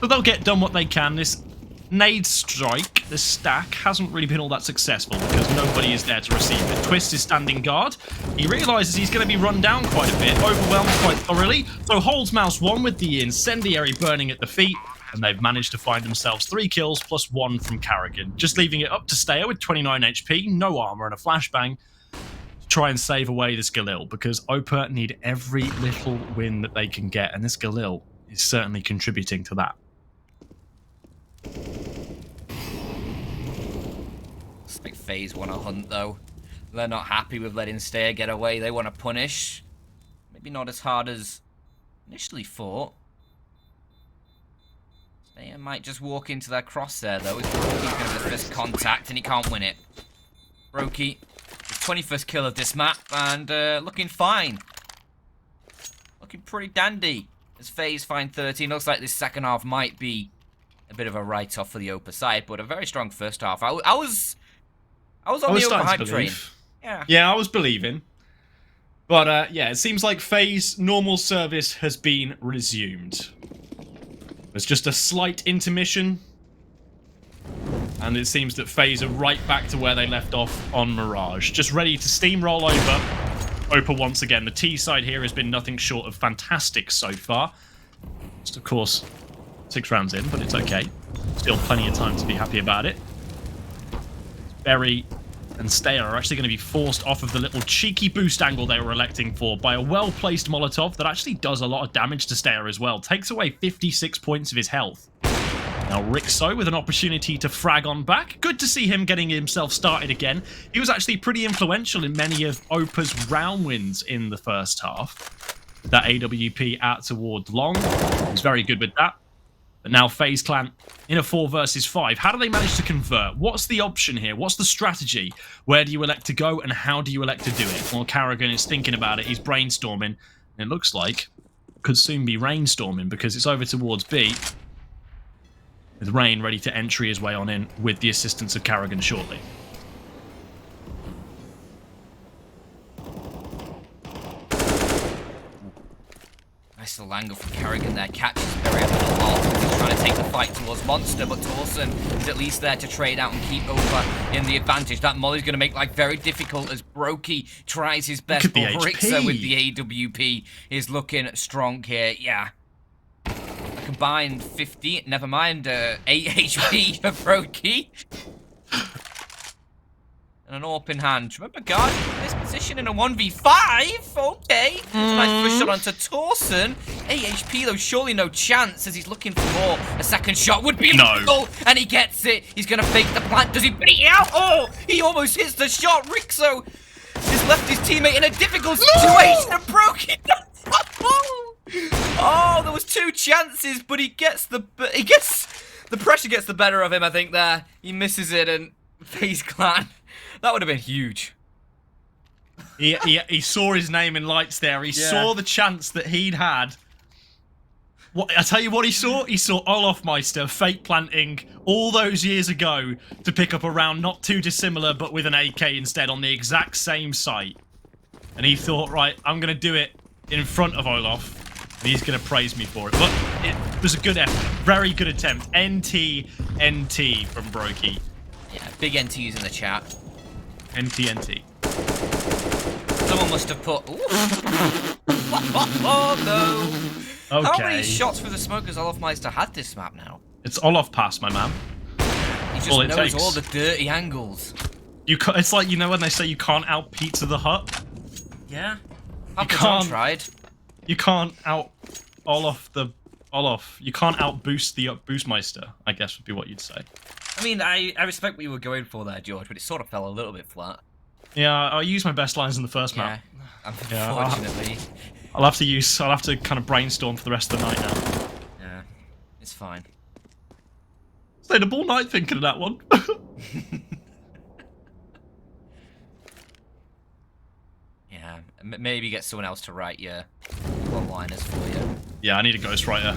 But they'll get done what they can. This nade strike, the stack, hasn't really been all that successful because nobody is there to receive it. Twist is standing guard. He realises he's going to be run down quite a bit, overwhelmed quite thoroughly, so holds mouse 1 with the incendiary burning at the feet, and they've managed to find themselves 3 kills plus 1 from Carrigan, just leaving it up to Stayer with 29 HP, no armor and a flashbang to try and save away this Galil, because OPAA need every little win that they can get, and this Galil is certainly contributing to that. Looks like FaZe want to hunt, though. They're not happy with letting Stayer get away. They want to punish. Maybe not as hard as initially thought. Stayer might just walk into their crosshair, though. He's going to have the first contact, and he can't win it. Brokey, his 21st kill of this map, and looking fine. Looking pretty dandy. As FaZe find 13, looks like this second half might be a bit of a write-off for the OPAA side, but a very strong first half. I was on the OPAA hype train. Yeah, I was believing. But yeah, it seems like FaZe normal service has been resumed. There's just a slight intermission, and it seems that FaZe are right back to where they left off on Mirage, just ready to steamroll over OPAA once again. The T side here has been nothing short of fantastic so far. Just, of course, 6 rounds in, but it's okay. Still plenty of time to be happy about it. Berry and Stayer are actually going to be forced off of the little cheeky boost angle they were electing for by a well-placed Molotov that actually does a lot of damage to Stayer as well. Takes away 56 points of his health. Now Rixo with an opportunity to frag on back. Good to see him getting himself started again. He was actually pretty influential in many of OPAA's round wins in the first half. That AWP out toward long. He was very good with that. But now FaZe Clan in a 4 versus 5. How do they manage to convert? What's the option here? What's the strategy? Where do you elect to go and how do you elect to do it? Well, Carrigan is thinking about it. He's brainstorming. And it looks like it could soon be rainstorming because it's over towards B. With Rain ready to entry his way on in with the assistance of Carrigan shortly. Nice little angle from Carrigan there. Catches Berry a little off. He's trying to take the fight towards Monster, but Torsen is at least there to trade out and keep OPAA in the advantage. That Molly's going to make life very difficult as Brokey tries his best. But Rixo with the AWP is looking strong here. Yeah. A combined 50, never mind, 8 HP for Brokey. And an open hand. Remember, guard in this position in a 1v5? Okay. Nice push shot onto Torsen. AHP, though, surely no chance as he's looking for more. A second shot would be lethal, and he gets it. He's going to fake the plant. Does he beat it out? Oh, he almost hits the shot. Rixo has left his teammate in a difficult situation and broke it. Oh, there was 2 chances, but the pressure gets the better of him, I think, there. He misses it, and FaZe Clan. That would have been huge. He saw his name in lights there. He saw the chance that he'd had. I tell you what he saw? He saw Olofmeister fake planting all those years ago to pick up a round not too dissimilar, but with an AK instead on the exact same site. And he thought, right, I'm going to do it in front of Olof. And he's going to praise me for it. But it was a good effort. Very good attempt. NT from Brokey. Yeah, big NTs in the chat. NT. Someone must have put... Oh, no. Okay. How many shots through the smoke has Olofmeister had this map now? It's Olof pass, my man. He just knows all the dirty angles. It's like, you know when they say you can't out Pizza the Hut? Yeah. Tried. You can't out Olof. You can't out boost the Boostmeister, I guess would be what you'd say. I mean, I respect what you were going for there, George, but it sort of fell a little bit flat. Yeah, I used my best lines in the first map. Yeah, unfortunately. I'll have to kind of brainstorm for the rest of the night now. Yeah, it's fine. Stayed up all night thinking of that one. Yeah, maybe get someone else to write your one-liners for you. Yeah, I need a ghostwriter.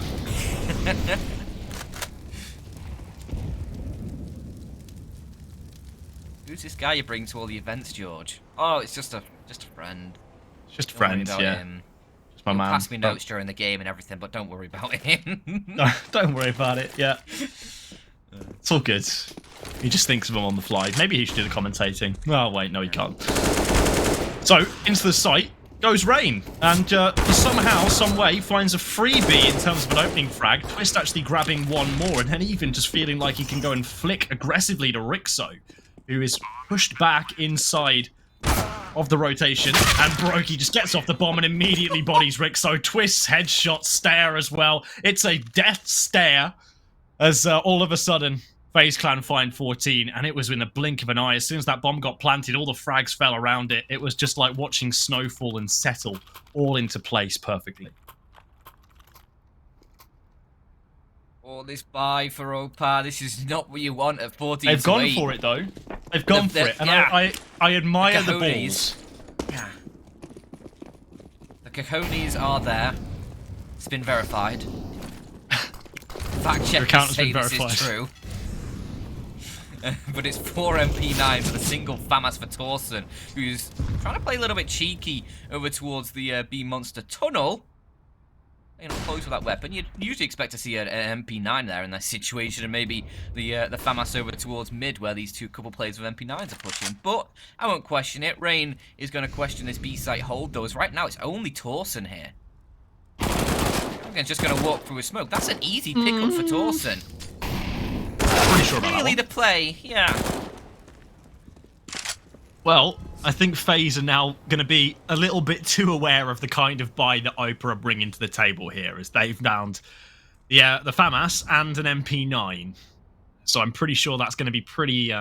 Who's this guy you bring to all the events, George? Oh, it's just a friend. It's just a Don't worry friend, about yeah. him. Just my He'll man. pass me notes during the game and everything, but don't worry about him. Don't worry about it, yeah. It's all good. He just thinks of them on the fly. Maybe he should do the commentating. Oh, wait, no, he can't. So, into the site goes Rain. And somehow, some way, finds a freebie in terms of an opening frag. Twist actually grabbing one more, and then even just feeling like he can go and flick aggressively to Rixo, who is pushed back inside of the rotation, and Brokey just gets off the bomb and immediately bodies Rixo. Twist's headshot stare as well. It's a death stare as all of a sudden FaZe Clan find 14, and it was in the blink of an eye. As soon as that bomb got planted, all the frags fell around it. It was just like watching snow fall and settle all into place perfectly. All this buy for OPAA, this is not what you want at 14. They've gone for it though. They've gone for it, and yeah. I admire the balls. Yeah. The cojones are there. It's been verified. Fact check say this is true. But it's 4 MP9 with a single FAMAS for Torsen, who's trying to play a little bit cheeky over towards the B Monster tunnel. You know, close with that weapon. You'd usually expect to see an MP9 there in that situation, and maybe the FAMAS over towards mid, where these couple players with MP9s are pushing. But I won't question it. Rain is going to question this B site hold, though, as right now it's only Torsen here. Just going to walk through a smoke. That's an easy pick-up for Torsen. Pretty sure about really that the play, yeah. Well, I think FaZe are now going to be a little bit too aware of the kind of buy that OPAA are bringing to the table here, as they've found the FAMAS and an MP9. So I'm pretty sure that's going to be pretty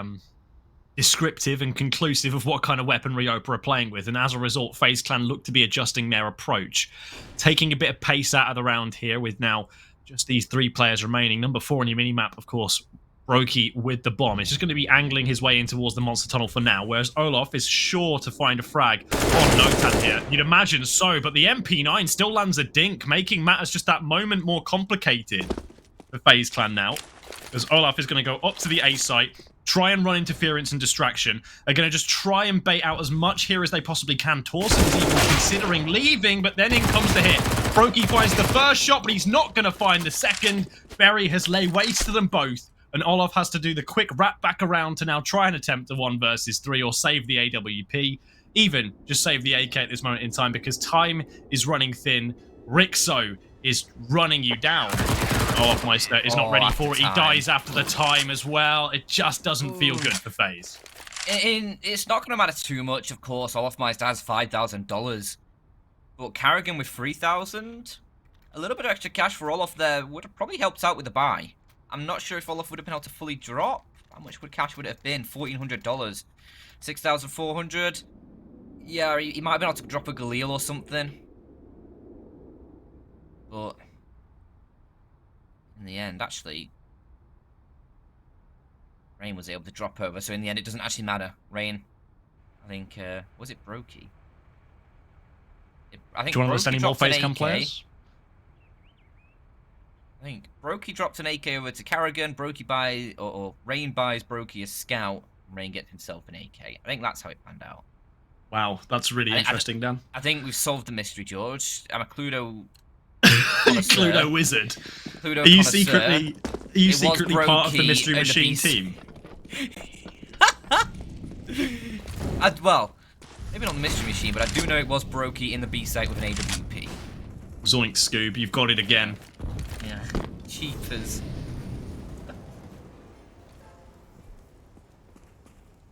descriptive and conclusive of what kind of weaponry OPAA are playing with, and as a result, FaZe Clan look to be adjusting their approach, taking a bit of pace out of the round here with now just these 3 players remaining. Number 4 on your minimap, of course, Brokey with the bomb. It's just going to be angling his way in towards the monster tunnel for now, whereas Olaf is sure to find a frag on Notan here. You'd imagine so, but the MP9 still lands a dink, making matters just that moment more complicated for FaZe Clan now, as Olaf is going to go up to the A site, try and run interference and distraction. They're going to just try and bait out as much here as they possibly can. Torsen's even considering leaving, but then in comes the hit. Brokey finds the first shot, but he's not going to find the second. Berry has laid waste to them both, and Olaf has to do the quick wrap back around to now try and attempt the 1 versus 3 or save the AWP. Even just save the AK at this moment in time, because time is running thin. Rixo is running you down. Olafmeister is not ready for it. He dies after the time as well. It just doesn't feel good for FaZe. It's not going to matter too much, of course. Olafmeister has $5,000. But Carrigan with 3,000? A little bit of extra cash for Olaf there would have probably helped out with the buy. I'm not sure if Olaf would have been able to fully drop. How much cash would it have been? $1,400. 6,400? Yeah, he might have been able to drop a Galil or something. But in the end, actually, Rain was able to drop over. So in the end, it doesn't actually matter. Rain, I think, was it Brokey? I think. Do you want to list any more FaZe Clan players? I think Brokey dropped an AK over to Carrigan. Brokey buys, or Rain buys Brokey a scout. Rain gets himself an AK. I think that's how it panned out. Wow, that's really interesting, Dan. I think we've solved the mystery, George. I'm a Cluedo. Cluedo wizard. Cluedo are you secretly part of the Mystery Machine team? Well, maybe not the Mystery Machine, but I do know it was Brokey in the B site with an AWP. Zoink, Scoob, you've got it again. Yeah, cheapers.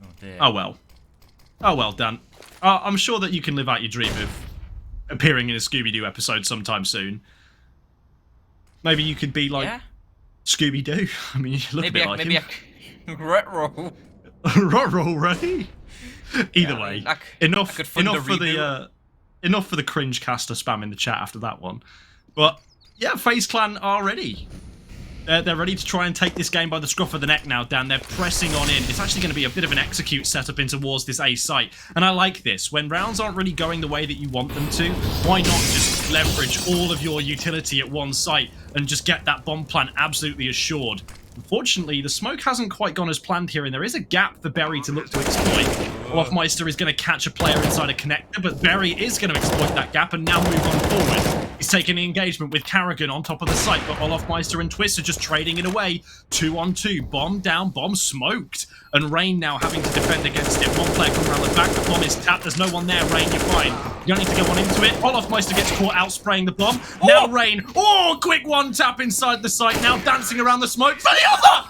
Oh dear. Oh well, Dan. I'm sure that you can live out your dream of appearing in a Scooby-Doo episode sometime soon. Maybe you could be like Scooby-Doo. I mean, you look a bit like him. Maybe a Retro. Retro, right? Either Yeah, I way, mean, I enough could fund a for the enough for the cringe caster spam in the chat after that one. But yeah, FaZe Clan are ready. They're ready to try and take this game by the scruff of the neck now, Dan. They're pressing on in. It's actually going to be a bit of an execute setup in towards this A site. And I like this. When rounds aren't really going the way that you want them to, why not just leverage all of your utility at one site and just get that bomb plant absolutely assured? Unfortunately, the smoke hasn't quite gone as planned here, and there is a gap for Berry to look to exploit. Olofmeister is going to catch a player inside a connector, but Berry is going to exploit that gap and now move on forward. He's taking the engagement with Carrigan on top of the site, but Olofmeister and Twist are just trading it away. 2-on-2. Bomb down, bomb smoked. And Rain now having to defend against it. One player coming around the back, the bomb is tapped. There's no one there, Rain, you're fine. You don't need to get one into it. Olofmeister gets caught out spraying the bomb. Now Rain, quick one tap inside the site, now dancing around the smoke for the other!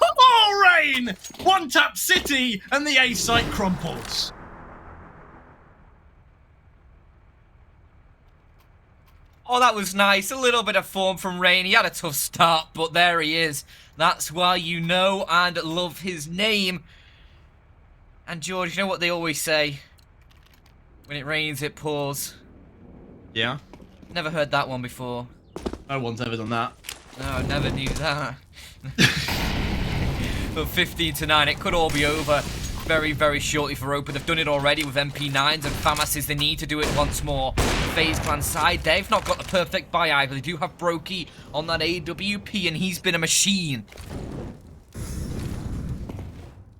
Rain! One tap City, and the A site crumples. Oh, that was nice. A little bit of form from Rain. He had a tough start, but there he is. That's why you know and love his name. And George, you know what they always say? When it rains, it pours. Yeah? Never heard that one before. No one's ever done that. No, I never knew that. But 15-9, it could all be over very, very shortly for OPAA. They've done it already with MP9s, and FAMAS is the need to do it once more. The FaZe Clan side, they've not got the perfect buy either. They do have Brokey on that AWP, and he's been a machine.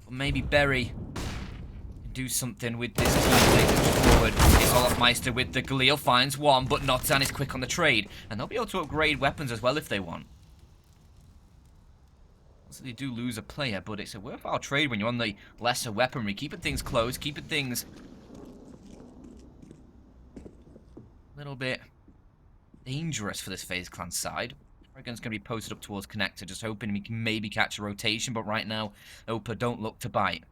But maybe Berry can do something with this team later forward. It's Olofmeister with the Galil, finds one, but Notzan is quick on the trade. And they'll be able to upgrade weapons as well if they want. So they do lose a player, but it's a worthwhile trade when you're on the lesser weaponry. Keeping things close, keeping things a little bit dangerous for this FaZe Clan side. Dragon's going to be posted up towards Connector, just hoping we can maybe catch a rotation, but right now, OPAA don't look to bite.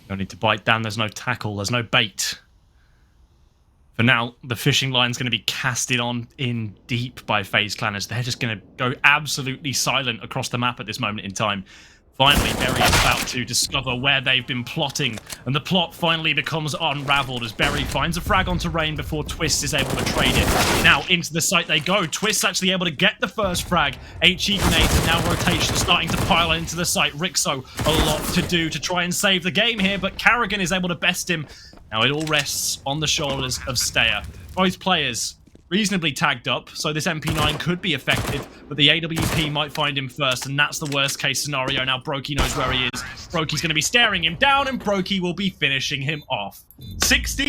Don't need to bite down, there's no tackle, there's no bait. For now, the fishing line's going to be casted on in deep by FaZe Clan as they're just going to go absolutely silent across the map at this moment in time. Finally, Berry is about to discover where they've been plotting, and the plot finally becomes unraveled as Berry finds a frag onto Rain before Twist is able to trade it. Now, into the site they go. Twist's actually able to get the first frag. HE grenades and now rotation starting to pile into the site. Rixo, a lot to do to try and save the game here, but Carrigan is able to best him. Now, it all rests on the shoulders of Stayer. Both players reasonably tagged up, so this MP9 could be effective, but the AWP might find him first, and that's the worst case scenario. Now Brokey knows where he is. Brokey's going to be staring him down, and Brokey will be finishing him off. 16